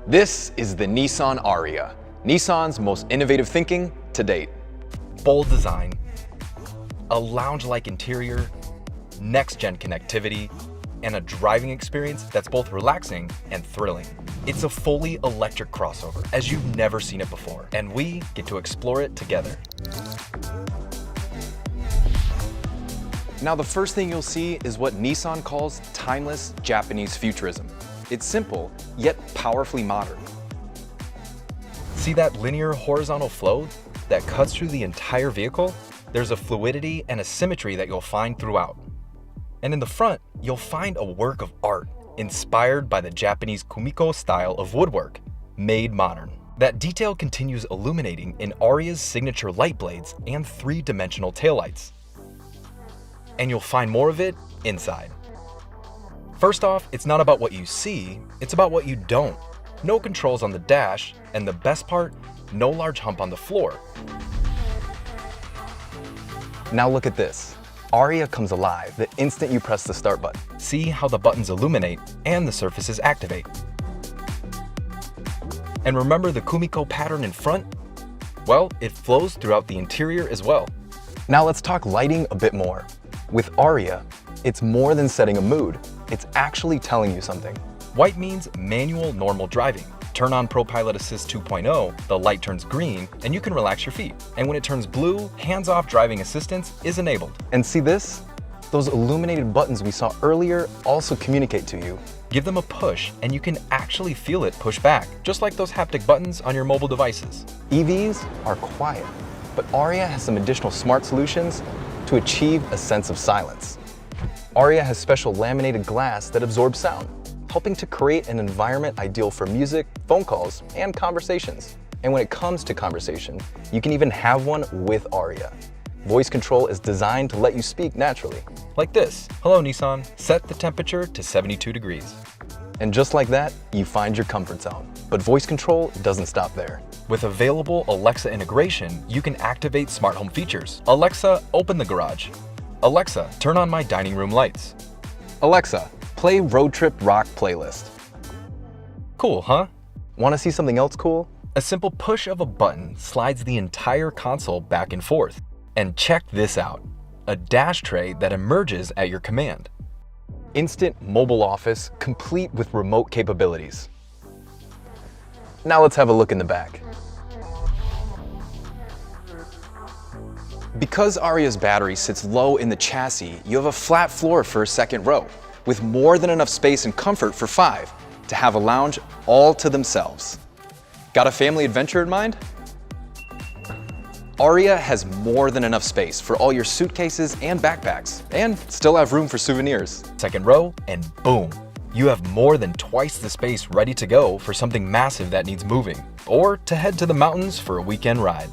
This is the Nissan ARIYA, Nissan's most innovative thinking to date. Bold design, a lounge-like interior, next-gen connectivity, and a driving experience that's both relaxing and thrilling. It's a fully electric crossover, as you've never seen it before, and we get to explore it together. Now, the first thing you'll see is what Nissan calls timeless Japanese futurism. It's simple, yet powerfully modern. See that linear horizontal flow that cuts through the entire vehicle? There's a fluidity and a symmetry that you'll find throughout. And in the front, you'll find a work of art inspired by the Japanese kumiko style of woodwork, made modern. That detail continues illuminating in ARIYA's signature light blades and three-dimensional taillights. And you'll find more of it inside. First off, it's not about what you see, it's about what you don't. No controls on the dash, and the best part, no large hump on the floor. Now look at this. ARIYA comes alive the instant you press the start button. See how the buttons illuminate and the surfaces activate. And remember the kumiko pattern in front? Well, it flows throughout the interior as well. Now let's talk lighting a bit more. With ARIYA, it's more than setting a mood. It's actually telling you something. White means manual normal driving. Turn on ProPilot Assist 2.0, the light turns green, and you can relax your feet. And when it turns blue, hands-off driving assistance is enabled. And see this? Those illuminated buttons we saw earlier also communicate to you. Give them a push, and you can actually feel it push back, just like those haptic buttons on your mobile devices. EVs are quiet, but ARIYA has some additional smart solutions to achieve a sense of silence. ARIYA has special laminated glass that absorbs sound, helping to create an environment ideal for music, phone calls, and conversations. And when it comes to conversation, you can even have one with ARIYA. Voice control is designed to let you speak naturally. Like this. Hello, Nissan. Set the temperature to 72 degrees. And just like that, you find your comfort zone. But voice control doesn't stop there. With available Alexa integration, you can activate smart home features. Alexa, open the garage. Alexa, turn on my dining room lights. Alexa, play Road Trip Rock playlist. Cool, huh? Want to see something else cool? A simple push of a button slides the entire console back and forth. And check this out, a dash tray that emerges at your command. Instant mobile office, complete with remote capabilities. Now let's have a look in the back. Because ARIYA's battery sits low in the chassis, you have a flat floor for a second row, with more than enough space and comfort for 5 to have a lounge all to themselves. Got a family adventure in mind? ARIYA has more than enough space for all your suitcases and backpacks, and still have room for souvenirs. Second row, and boom, you have more than twice the space ready to go for something massive that needs moving, or to head to the mountains for a weekend ride.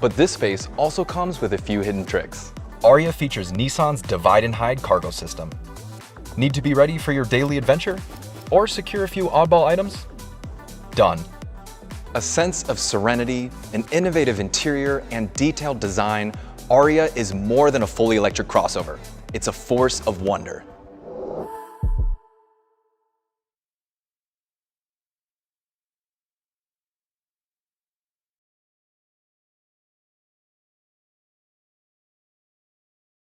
But this space also comes with a few hidden tricks. ARIYA features Nissan's divide and hide cargo system. Need to be ready for your daily adventure? Or secure a few oddball items? Done. A sense of serenity, an innovative interior, and detailed design, ARIYA is more than a fully electric crossover. It's a force of wonder.